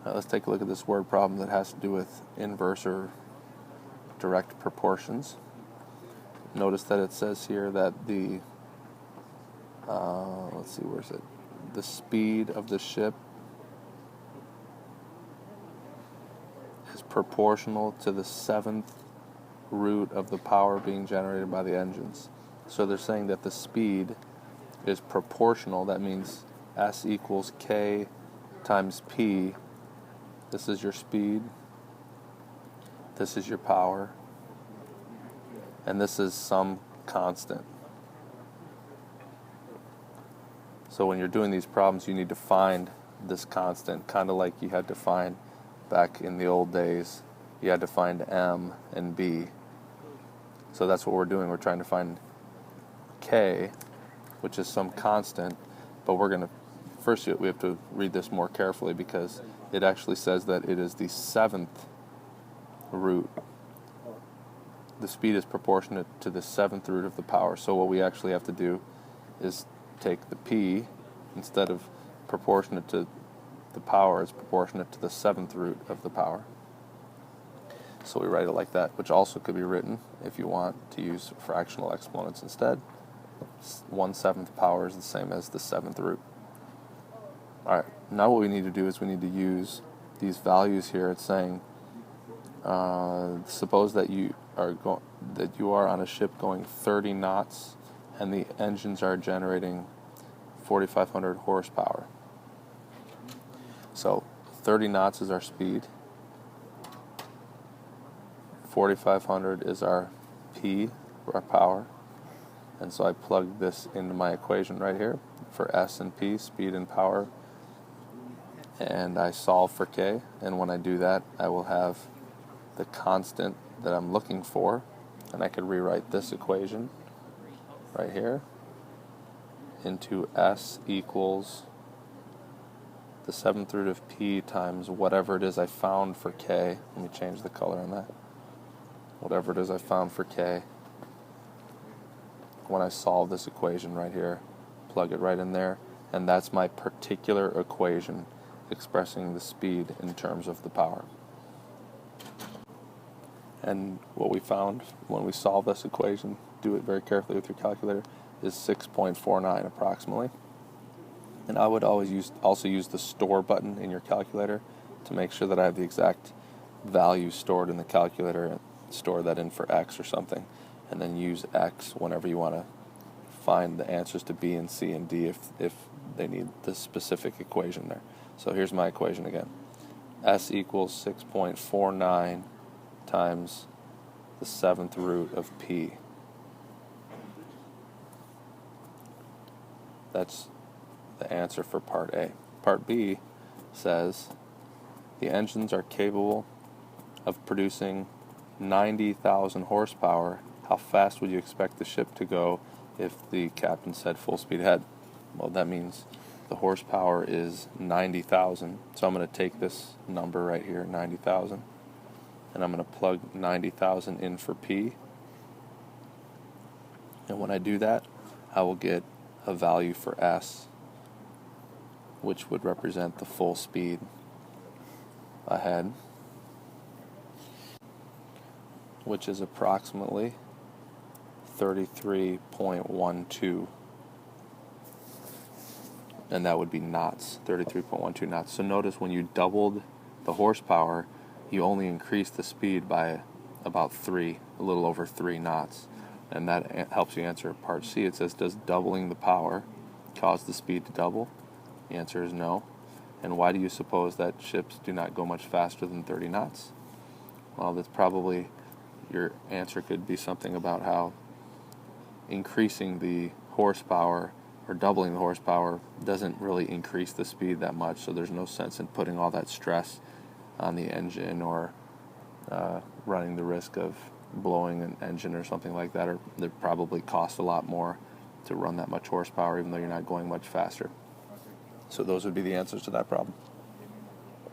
Let's take a look at this word problem that has to do with inverse or direct proportions. Notice that it says here that the, let's see, where's it? The speed of the ship is proportional to the 7th root of the power being generated by the engines. So they're saying that the speed is proportional. That means S equals K times P. This is your speed. This is your power. And this is some constant. So when you're doing these problems, you need to find this constant, kind of like you had to find back in the old days. You had to find M and B. So that's what we're doing. We're trying to find K, which is some constant, but we're going to, first we have to read this more carefully because it actually says that it is the 7th root. The speed is proportionate to the 7th root of the power. So what we actually have to do is take the P, instead of proportionate to the power, it's proportionate to the 7th root of the power. So we write it like that, which also could be written, if you want to use fractional exponents instead. 1/7 power is the same as the 7th root. Alright, now what we need to do is we need to use these values here. It's saying, suppose that you are on a ship going 30 knots and the engines are generating 4,500 horsepower. So 30 knots is our speed. 4,500 is our P, our power. And so I plug this into my equation right here for S and P, speed and power. And I solve for K. And when I do that, I will have the constant that I'm looking for. And I could rewrite this equation right here into S equals the 7th root of P times whatever it is I found for K. Let me change the color on that. Whatever it is I found for K. When I solve this equation right here, plug it right in there, and that's my particular equation expressing the speed in terms of the power. And what we found when we solve this equation, do it very carefully with your calculator, is 6.49 approximately. And I would always also use the store button in your calculator to make sure that I have the exact value stored in the calculator, and store that in for X or something, and then use X whenever you want to find the answers to B and C and D if they need this specific equation there. So here's my equation again. S equals 6.49 times the 7th root of P. That's the answer for part A. Part B says the engines are capable of producing 90,000 horsepower. How fast would you expect the ship to go if the captain said full speed ahead? Well, that means the horsepower is 90,000. So I'm going to take this number right here, 90,000, and I'm going to plug 90,000 in for P. And when I do that, I will get a value for S, which would represent the full speed ahead, which is approximately 33.12, and that would be knots, 33.12 knots. So notice when you doubled the horsepower, you only increased the speed by about 3, a little over 3 knots, and that helps you answer part C. It says, does doubling the power cause the speed to double? The answer is no. And why do you suppose that ships do not go much faster than 30 knots? Well, that's probably, your answer could be something about how increasing the horsepower or doubling the horsepower doesn't really increase the speed that much, so there's no sense in putting all that stress on the engine or running the risk of blowing an engine or something like that, or it probably costs a lot more to run that much horsepower even though you're not going much faster. So those would be the answers to that problem.